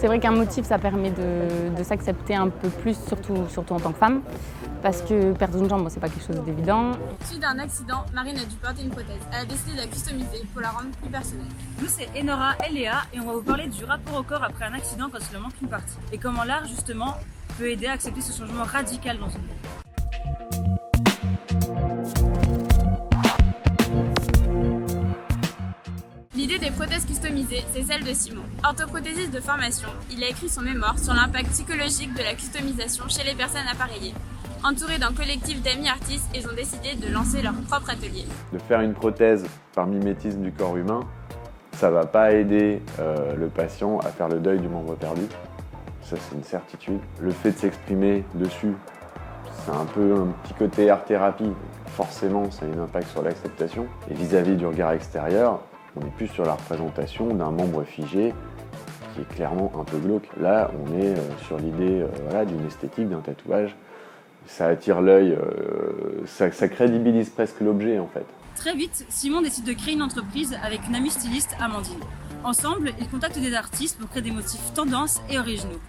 C'est vrai qu'un motif, ça permet de s'accepter un peu plus, surtout en tant que femme. Parce que perdre une jambe, c'est pas quelque chose d'évident. Suite à un accident, Marine a dû porter une prothèse. Elle a décidé de la customiser pour la rendre plus personnelle. Nous, c'est Enora et Léa et on va vous parler du rapport au corps après un accident quand il en manque une partie. Et comment l'art, justement, peut aider à accepter ce changement radical dans son vie. L'idée des prothèses customisées, c'est celle de Simon. Orthoprothésiste de formation, il a écrit son mémoire sur l'impact psychologique de la customisation chez les personnes appareillées. Entourés d'un collectif d'amis artistes, ils ont décidé de lancer leur propre atelier. De faire une prothèse par mimétisme du corps humain, ça ne va pas aider le patient à faire le deuil du membre perdu. Ça, c'est une certitude. Le fait de s'exprimer dessus, c'est un peu un petit côté art-thérapie. Forcément, ça a un impact sur l'acceptation. Et vis-à-vis du regard extérieur, on est plus sur la représentation d'un membre figé qui est clairement un peu glauque. Là, on est sur l'idée d'une esthétique, d'un tatouage. Ça attire l'œil, ça crédibilise presque l'objet en fait. Très vite, Simon décide de créer une entreprise avec une amie styliste, Amandine. Ensemble, ils contactent des artistes pour créer des motifs tendances et originaux.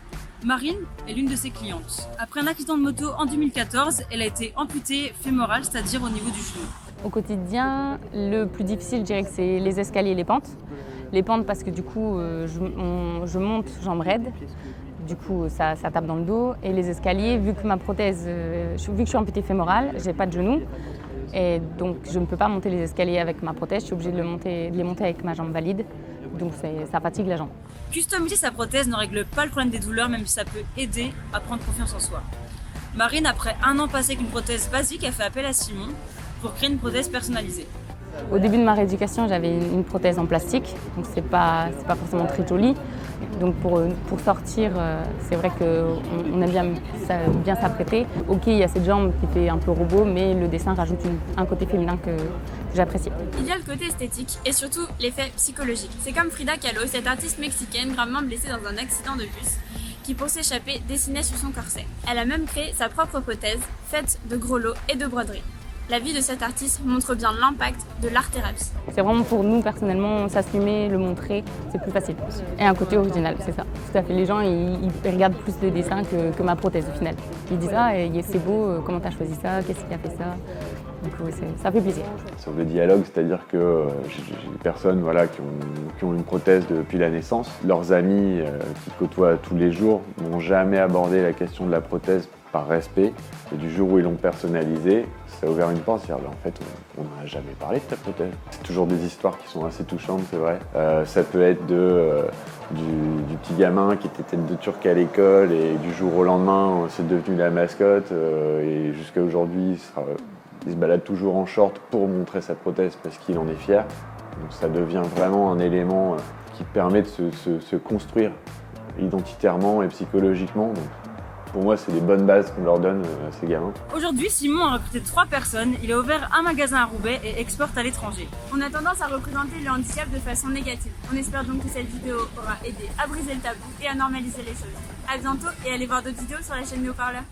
Marine est l'une de ses clientes. Après un accident de moto en 2014, elle a été amputée fémorale, c'est-à-dire au niveau du genou. Au quotidien, le plus difficile, je dirais que c'est les escaliers et les pentes. Les pentes parce que du coup, je monte jambes raides. Du coup, ça tape dans le dos. Et les escaliers, vu que ma prothèse, vu que je suis amputée fémorale, j'ai pas de genou. Et donc, je ne peux pas monter les escaliers avec ma prothèse. Je suis obligée de les monter avec ma jambe valide. Donc, ça fatigue la jambe. Customiser sa prothèse ne règle pas le problème des douleurs, même si ça peut aider à prendre confiance en soi. Marine, après un an passé avec une prothèse basique, a fait appel à Simon pour créer une prothèse personnalisée. Au début de ma rééducation, j'avais une prothèse en plastique, donc c'est pas forcément très joli. Donc pour sortir, c'est vrai qu'on aime bien s'apprêter. Ok, il y a cette jambe qui fait un peu robot, mais le dessin rajoute un côté féminin que j'apprécie. Il y a le côté esthétique et surtout l'effet psychologique. C'est comme Frida Kahlo, cette artiste mexicaine gravement blessée dans un accident de bus, qui pour s'échapper dessinait sur son corset. Elle a même créé sa propre prothèse, faite de gros lots et de broderies. La vie de cet artiste montre bien l'impact de l'art-thérapie. C'est vraiment pour nous, personnellement, s'assumer, le montrer, c'est plus facile. Et un côté original, c'est ça. Tout à fait. Les gens, ils regardent plus le dessin que ma prothèse, au final. Ils disent « Ah, c'est beau, comment t'as choisi ça? Qu'est-ce qui a fait ça ?» Du coup, ça fait plaisir. Sur le dialogue, c'est-à-dire que j'ai des personnes qui ont une prothèse depuis la naissance. Leurs amis qui côtoient tous les jours n'ont jamais abordé la question de la prothèse par respect. Et du jour où ils l'ont personnalisée, ça a ouvert une porte. C'est-à-dire, en fait, on n'a jamais parlé de ta prothèse. C'est toujours des histoires qui sont assez touchantes, c'est vrai. Ça peut être du petit gamin qui était tête de turc à l'école et du jour au lendemain, c'est devenu la mascotte. Et jusqu'à aujourd'hui, il se balade toujours en short pour montrer sa prothèse parce qu'il en est fier. Donc ça devient vraiment un élément qui permet de se construire identitairement et psychologiquement. Donc, pour moi, c'est des bonnes bases qu'on leur donne à ces gamins. Aujourd'hui, Simon a recruté 3 personnes. Il a ouvert un magasin à Roubaix et exporte à l'étranger. On a tendance à représenter le handicap de façon négative. On espère donc que cette vidéo aura aidé à briser le tabou et à normaliser les choses. À bientôt et allez voir d'autres vidéos sur la chaîne Haut-Parleur.